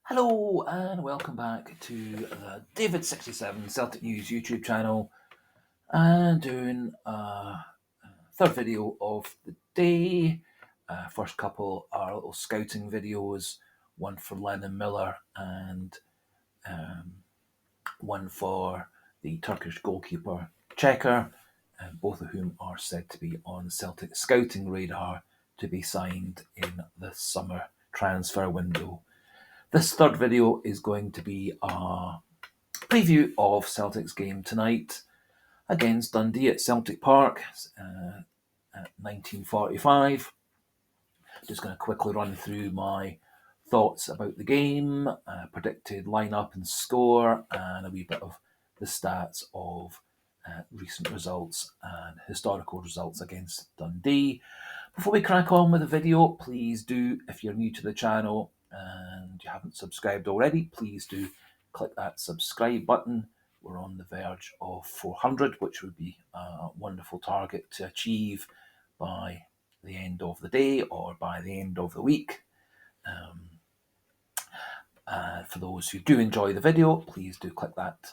Hello and welcome back to the David67 Celtic News YouTube channel, and doing a third video of the day. First couple are little scouting videos, one for Lennon Miller and one for the Turkish goalkeeper Checker, both of whom are said to be on Celtic scouting radar to be signed in the summer transfer window. This third video is going to be a preview of Celtic's game tonight against Dundee at Celtic Park at 19:45. Just going to quickly run through my thoughts about the game, predicted lineup and score, and a wee bit of the stats of recent results and historical results against Dundee. Before we crack on with the video, please do, if you're new to the channel and you haven't subscribed already, please do click that subscribe button. We're on the verge of 400, which would be a wonderful target to achieve by the end of the day or by the end of the week. For those who do enjoy the video, please do click that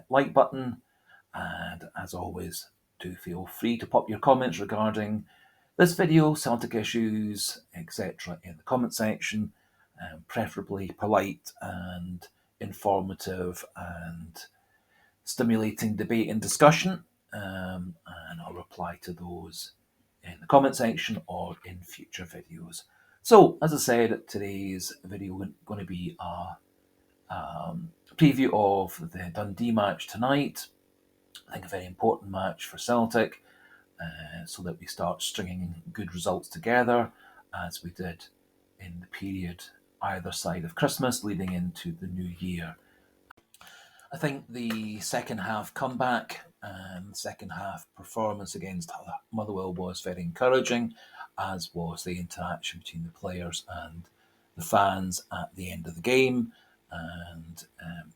like button, and as always, do feel free to pop your comments regarding this video, Celtic issues, etc. in the comment section, preferably polite and informative and stimulating debate and discussion, and I'll reply to those in the comment section or in future videos. So, as I said, today's video is going to be a preview of the Dundee match tonight. I think a very important match for Celtic, so that we start stringing good results together, as we did in the period either side of Christmas leading into the new year. I think the second half comeback and second half performance against Motherwell was very encouraging, as was the interaction between the players and the fans at the end of the game. And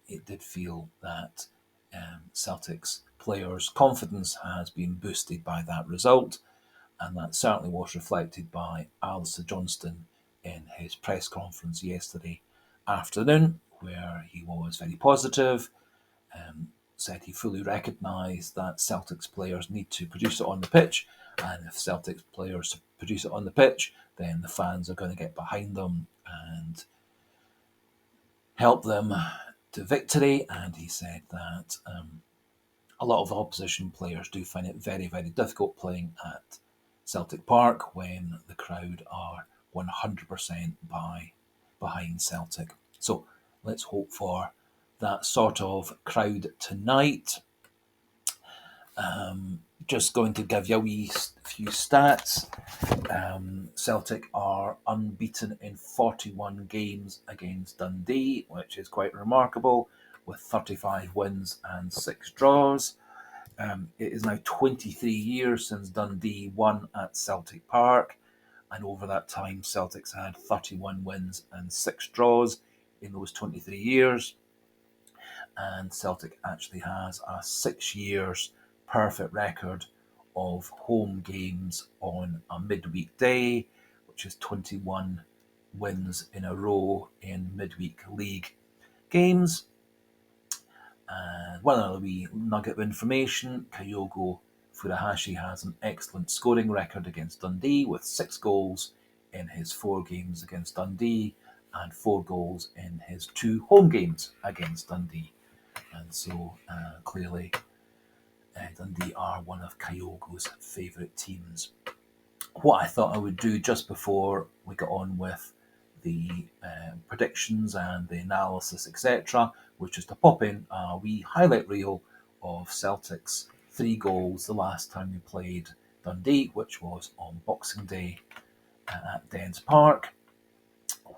it did feel that Celtic's players' confidence has been boosted by that result, and that certainly was reflected by Alistair Johnston in his press conference yesterday afternoon, where he was very positive. Said he fully recognised that Celtic's players need to produce it on the pitch, and if Celtic's players produce it on the pitch, then the fans are going to get behind them and help them to victory. And he said that a lot of opposition players do find it very, very difficult playing at Celtic Park when the crowd are 100% behind Celtic. So let's hope for that sort of crowd tonight. Just going to give you a wee few stats. Celtic are unbeaten in 41 games against Dundee, which is quite remarkable, with 35 wins and 6 draws. It is now 23 years since Dundee won at Celtic Park, and over that time Celtic's had 31 wins and 6 draws in those 23 years. And Celtic actually has a 6 years perfect record of home games on a midweek day, which is 21 wins in a row in midweek league games. And one other wee nugget of information, Kyogo Furuhashi has an excellent scoring record against Dundee with 6 goals in his 4 games against Dundee and 4 goals in his 2 home games against Dundee. And so clearly Dundee are one of Kyogo's favourite teams. What I thought I would do just before we got on with the predictions and the analysis, etc., was just to pop in a wee highlight reel of Celtic's 3 goals the last time we played Dundee, which was on Boxing Day at Dens Park,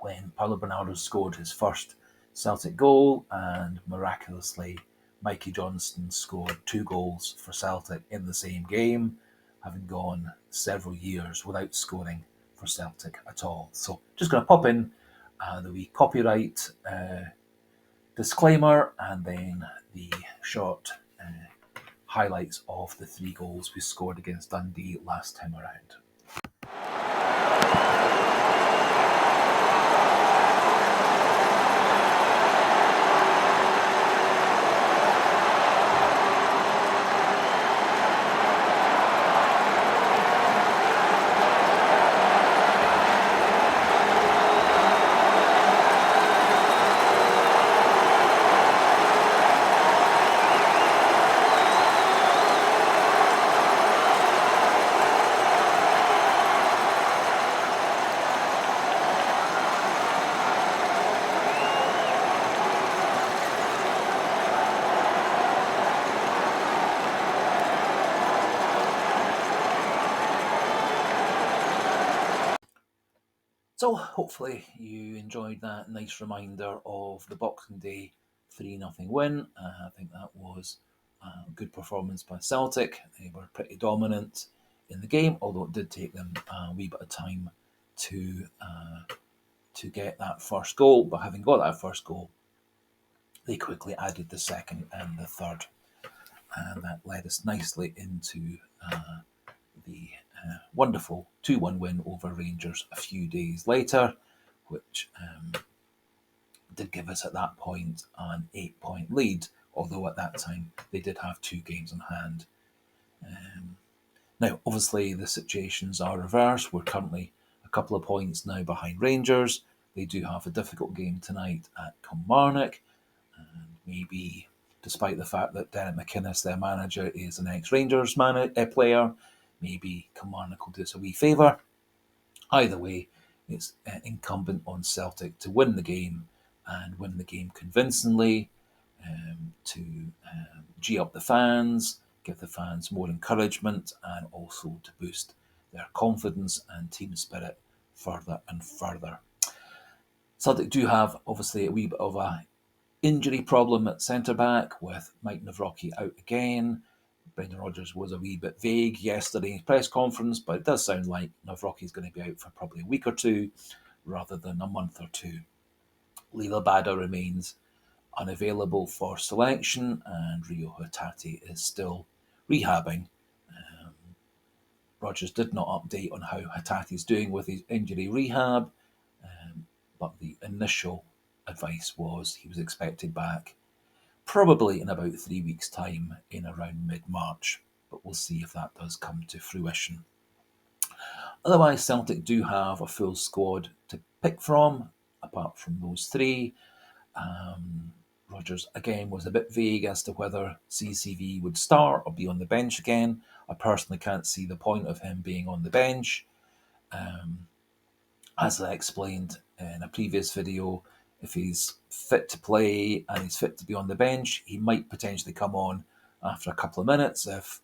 when Paulo Bernardo scored his first Celtic goal, and miraculously Mikey Johnston scored 2 goals for Celtic in the same game, having gone several years without scoring for Celtic at all. So just going to pop in the wee copyright disclaimer, and then the short highlights of the 3 goals we scored against Dundee last time around. So hopefully you enjoyed that nice reminder of the Boxing Day 3-0 win. I think that was a good performance by Celtic. They were pretty dominant in the game, although it did take them a wee bit of time to get that first goal. But having got that first goal, they quickly added the second and the third, and that led us nicely into the wonderful 2-1 win over Rangers a few days later, which did give us at that point an 8-point lead, although at that time they did have 2 games in hand. Now, obviously, the situations are reversed. We're currently a couple of points now behind Rangers. They do have a difficult game tonight at Kilmarnock, and maybe, despite the fact that Derek McInnes, their manager, is an ex-Rangers player, maybe Kilmarnock will do us a wee favour. Either way, it's incumbent on Celtic to win the game and win the game convincingly, to gee up the fans, give the fans more encouragement, and also to boost their confidence and team spirit further and further. Celtic do have obviously a wee bit of a injury problem at centre back with Mike Nawrocki out again. Brendan Rodgers was a wee bit vague yesterday in his press conference, but it does sound like Nawrocki is going to be out for probably a week or two rather than a month or two. Leila Bada remains unavailable for selection, and Rio Hatate is still rehabbing. Rodgers did not update on how Hatate is doing with his injury rehab, but the initial advice was he was expected back probably in about 3 weeks' time in around mid-March, but we'll see if that does come to fruition. Otherwise, Celtic do have a full squad to pick from, apart from those 3. Rodgers, again, was a bit vague as to whether CCV would start or be on the bench again. I personally can't see the point of him being on the bench. As I explained in a previous video, if he's fit to play and he's fit to be on the bench, he might potentially come on after a couple of minutes if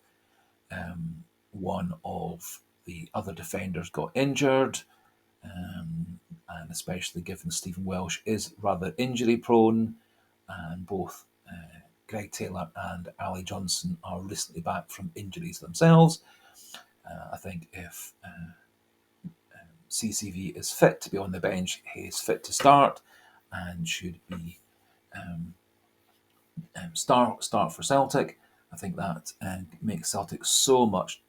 one of the other defenders got injured, and especially given Stephen Welsh is rather injury prone, and both Greg Taylor and Ali Johnson are recently back from injuries themselves. I think if CCV is fit to be on the bench, he is fit to start and should be start for Celtic. I think that makes Celtic so much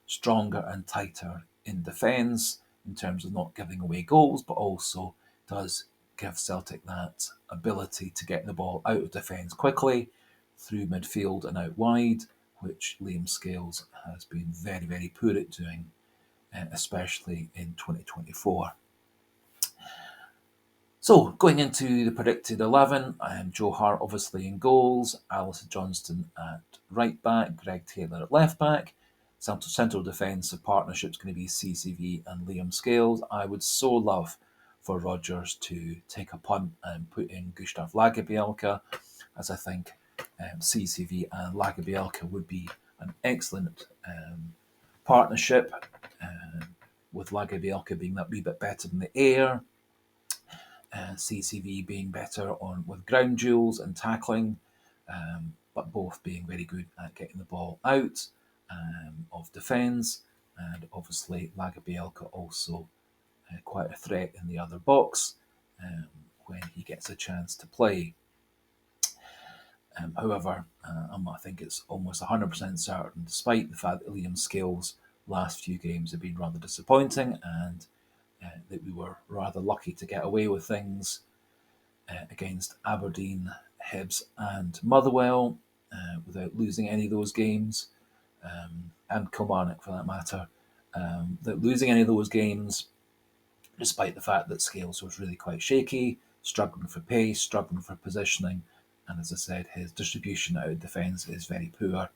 stronger and tighter in defence in terms of not giving away goals, but also does give Celtic that ability to get the ball out of defence quickly through midfield and out wide, which Liam Scales has been very, very poor at doing, especially in 2024. So, going into the predicted 11, Joe Hart obviously in goals, Alistair Johnston at right back, Greg Taylor at left back. Central defensive partnership's going to be CCV and Liam Scales. I would so love for Rodgers to take a punt and put in Gustav Lagerbielke, as I think CCV and Lagerbielke would be an excellent partnership, with Lagerbielke being that wee bit better in the air, CCV being better on with ground duels and tackling, but both being very good at getting the ball out of defence, and obviously Lagerbielke also quite a threat in the other box when he gets a chance to play. However, I think it's almost 100% certain, despite the fact that Liam Scales' last few games have been rather disappointing, and that we were rather lucky to get away with things against Aberdeen, Hibs and Motherwell without losing any of those games, and Kilmarnock for that matter, without losing any of those games, despite the fact that Scales was really quite shaky, struggling for pace, struggling for positioning, and as I said, his distribution out of defence is very poor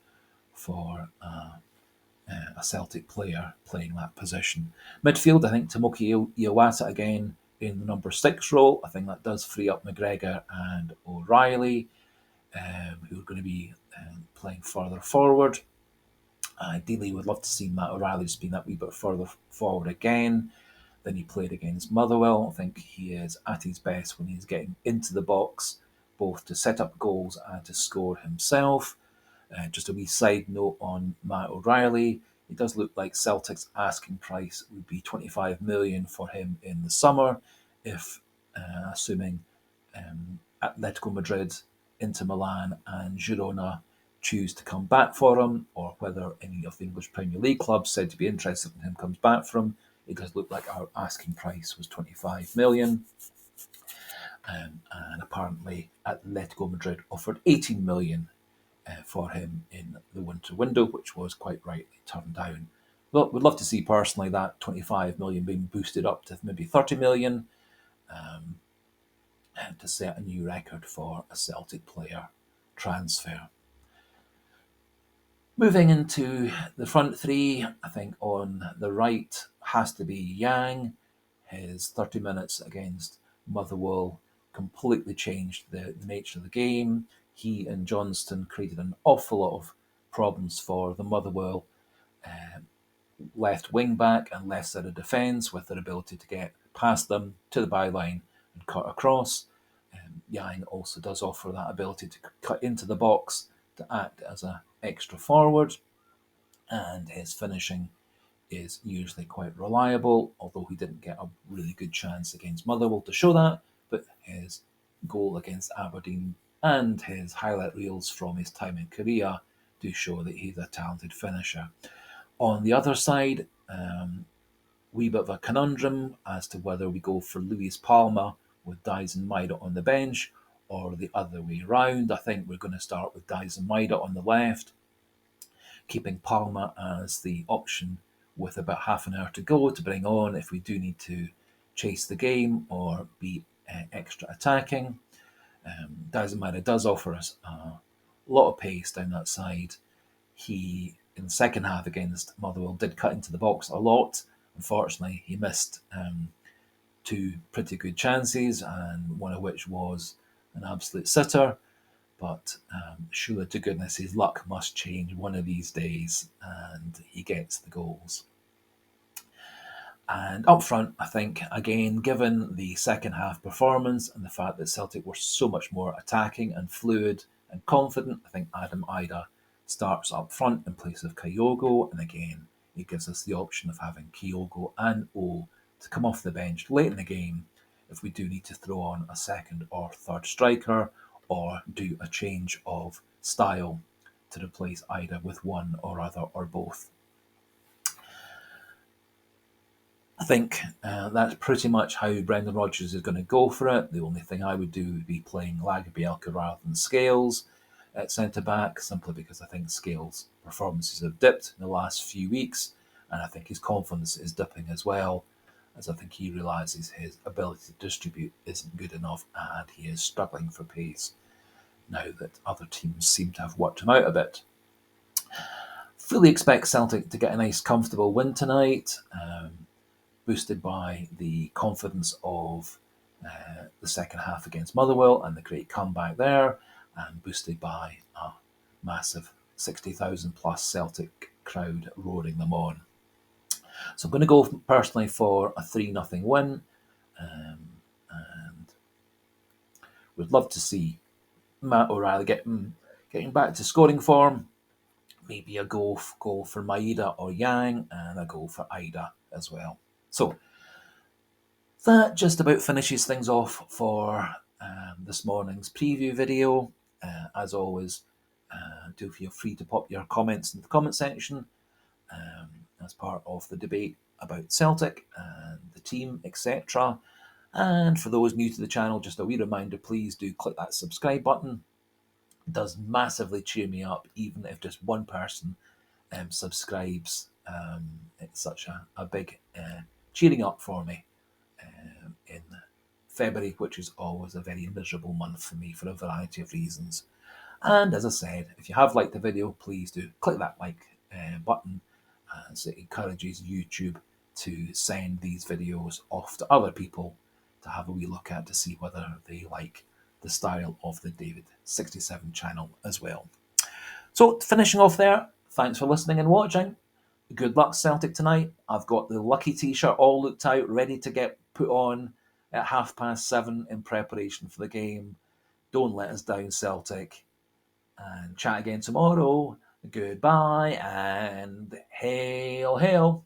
for a Celtic player playing that position. Midfield, I think Tomoki Iwata again in the number 6 role. I think that does free up McGregor and O'Reilly, who are going to be playing further forward. Ideally, would love to see Matt O'Reilly just being that wee bit further forward again. than he played against Motherwell. I think he is at his best when he's getting into the box, both to set up goals and to score himself. Just a wee side note on Matt O'Reilly. It does look like Celtic's asking price would be 25 million for him in the summer, if assuming Atletico Madrid, Inter Milan, and Girona choose to come back for him, or whether any of the English Premier League clubs said to be interested in him comes back for him. It does look like our asking price was 25 million. And apparently Atletico Madrid offered 18 million for him in the winter window, which was quite rightly turned down. Look, would love to see personally that 25 million being boosted up to maybe 30 million to set a new record for a Celtic player transfer. Moving into the front three, I think on the right has to be Yang. His 30 minutes against Motherwell completely changed the nature of the game. He and Johnston created an awful lot of problems for the Motherwell left wing back and left side of defence with their ability to get past them to the byline and cut across. Yang also does offer that ability to cut into the box to act as an extra forward, and his finishing is usually quite reliable, although he didn't get a really good chance against Motherwell to show that, but his goal against Aberdeen and his highlight reels from his time in Korea do show that he's a talented finisher. On the other side, wee bit of a conundrum as to whether we go for Luis Palma with Dyson Maida on the bench or the other way round. I think we're going to start with Dyson Maida on the left, keeping Palma as the option with about half an hour to go to bring on if we do need to chase the game or be extra attacking. Dyson Maida does offer us a lot of pace down that side. He, in the second half against Motherwell, did cut into the box a lot. Unfortunately, he missed two pretty good chances, and one of which was an absolute sitter. But surely to goodness his luck must change one of these days and he gets the goals. And up front, I think, again, given the second half performance and the fact that Celtic were so much more attacking and fluid and confident, I think Adam Ida starts up front in place of Kyogo. And again, it gives us the option of having Kyogo and O to come off the bench late in the game if we do need to throw on a second or third striker, or do a change of style to replace Ida with one or other or both. I think that's pretty much how Brendan Rodgers is going to go for it. The only thing I would do would be playing Lagerbielke rather than Scales at centre-back, simply because I think Scales' performances have dipped in the last few weeks, and I think his confidence is dipping as well, as I think he realises his ability to distribute isn't good enough and he is struggling for pace now that other teams seem to have worked him out a bit. Fully expect Celtic to get a nice comfortable win tonight, boosted by the confidence of the second half against Motherwell and the great comeback there, and boosted by a massive 60,000 plus Celtic crowd roaring them on. So I'm going to go personally for a 3-0 win, and would love to see Matt O'Reilly getting back to scoring form. Maybe a goal for Maida or Yang, and a goal for Ida as well. So that just about finishes things off for this morning's preview video. As always, do feel free to pop your comments in the comment section as part of the debate about Celtic and the team, etc. And for those new to the channel, just a wee reminder, please do click that subscribe button. It does massively cheer me up, even if just one person subscribes. It's such a big cheering up for me in February, which is always a very miserable month for me for a variety of reasons. And as I said, if you have liked the video, please do click that like button, as it encourages YouTube to send these videos off to other people to have a wee look at to see whether they like the style of the David67 channel as well. So finishing off there, thanks for listening and watching. Good luck, Celtic, tonight. I've got the lucky t-shirt all looked out, ready to get put on at 7:30 in preparation for the game. Don't let us down, Celtic. And chat again tomorrow. Goodbye and hail, hail.